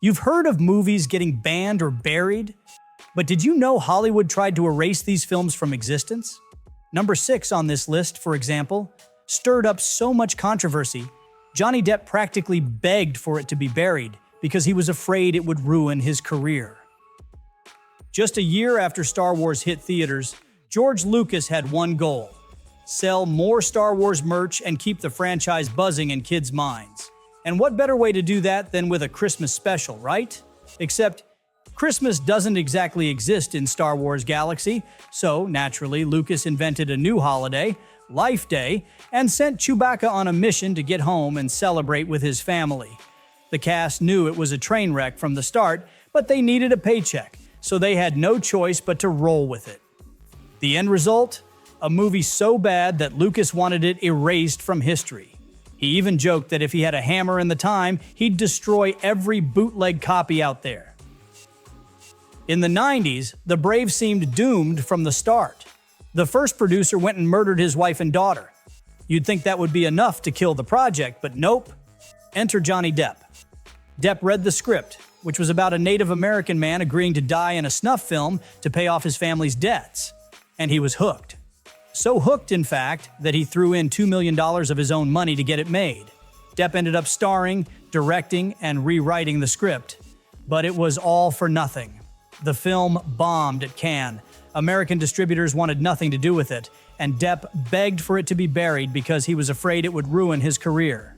You've heard of movies getting banned or buried, but did you know Hollywood tried to erase these films from existence? Number 6 on this list, for example, stirred up so much controversy, Johnny Depp practically begged for it to be buried because he was afraid it would ruin his career. Just a year after Star Wars hit theaters, George Lucas had one goal: sell more Star Wars merch and keep the franchise buzzing in kids' minds. And what better way to do that than with a Christmas special, right? Except Christmas doesn't exactly exist in Star Wars galaxy, so naturally Lucas invented a new holiday, Life Day, and sent Chewbacca on a mission to get home and celebrate with his family. The cast knew it was a train wreck from the start, but they needed a paycheck, so they had no choice but to roll with it. The end result? A movie so bad that Lucas wanted it erased from history. He even joked that if he had a hammer and the time, he'd destroy every bootleg copy out there. In the 90s, the Brave seemed doomed from the start. The first producer went and murdered his wife and daughter. You'd think that would be enough to kill the project, but nope. Enter Johnny Depp. Depp read the script, which was about a Native American man agreeing to die in a snuff film to pay off his family's debts. And he was hooked. So hooked, in fact, that he threw in $2 million of his own money to get it made. Depp ended up starring, directing, and rewriting the script. But it was all for nothing. The film bombed at Cannes. American distributors wanted nothing to do with it, and Depp begged for it to be buried because he was afraid it would ruin his career.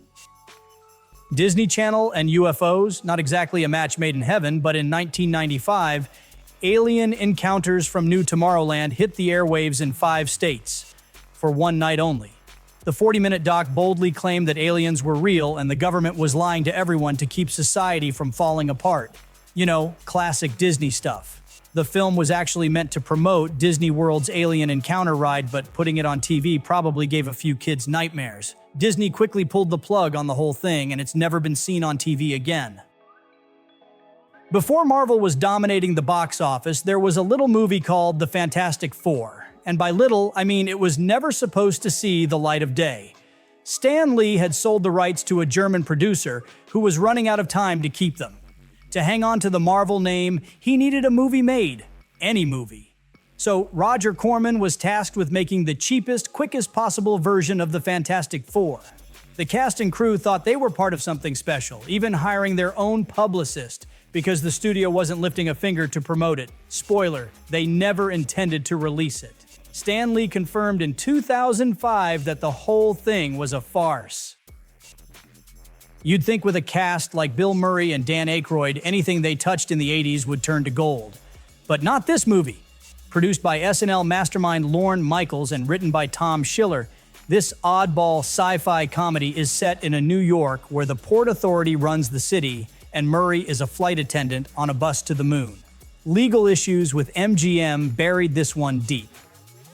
Disney Channel and UFOs, not exactly a match made in heaven, but in 1995, Alien Encounters from New Tomorrowland hit the airwaves in 5 states, for one night only. The 40-minute doc boldly claimed that aliens were real and the government was lying to everyone to keep society from falling apart. You know, classic Disney stuff. The film was actually meant to promote Disney World's Alien Encounter ride, but putting it on TV probably gave a few kids nightmares. Disney quickly pulled the plug on the whole thing, and it's never been seen on TV again. Before Marvel was dominating the box office, there was a little movie called The Fantastic Four. And by little, I mean it was never supposed to see the light of day. Stan Lee had sold the rights to a German producer who was running out of time to keep them. To hang on to the Marvel name, he needed a movie made. Any movie. So Roger Corman was tasked with making the cheapest, quickest possible version of the Fantastic Four. The cast and crew thought they were part of something special, even hiring their own publicist, because the studio wasn't lifting a finger to promote it. Spoiler, they never intended to release it. Stan Lee confirmed in 2005 that the whole thing was a farce. You'd think with a cast like Bill Murray and Dan Aykroyd, anything they touched in the 80s would turn to gold. But not this movie. Produced by SNL mastermind Lorne Michaels and written by Tom Schiller, this oddball sci-fi comedy is set in a New York where the Port Authority runs the city and Murray is a flight attendant on a bus to the moon. Legal issues with MGM buried this one deep.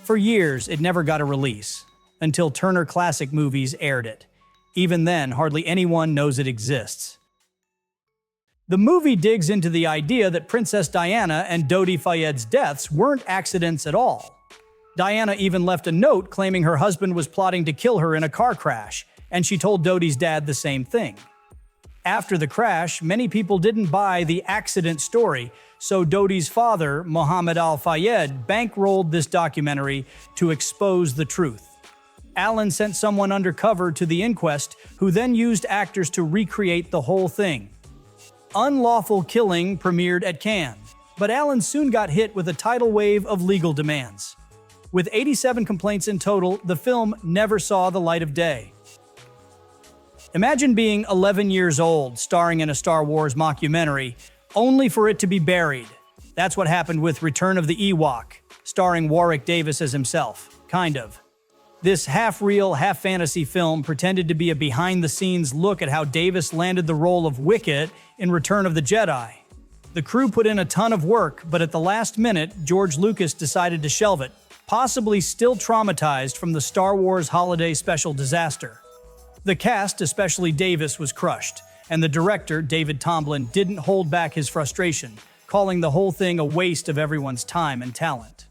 For years, it never got a release, until Turner Classic Movies aired it. Even then, hardly anyone knows it exists. The movie digs into the idea that Princess Diana and Dodi Fayed's deaths weren't accidents at all. Diana even left a note claiming her husband was plotting to kill her in a car crash, and she told Dodi's dad the same thing. After the crash, many people didn't buy the accident story, so Dodi's father, Mohammed Al-Fayed, bankrolled this documentary to expose the truth. Alan sent someone undercover to the inquest, who then used actors to recreate the whole thing. Unlawful Killing premiered at Cannes, but Alan soon got hit with a tidal wave of legal demands. With 87 complaints in total, the film never saw the light of day. Imagine being 11 years old, starring in a Star Wars mockumentary, only for it to be buried. That's what happened with Return of the Ewok, starring Warwick Davis as himself, kind of. This half-real, half-fantasy film pretended to be a behind-the-scenes look at how Davis landed the role of Wicket in Return of the Jedi. The crew put in a ton of work, but at the last minute, George Lucas decided to shelve it, possibly still traumatized from the Star Wars holiday special disaster. The cast, especially Davis, was crushed, and the director, David Tomblin, didn't hold back his frustration, calling the whole thing a waste of everyone's time and talent.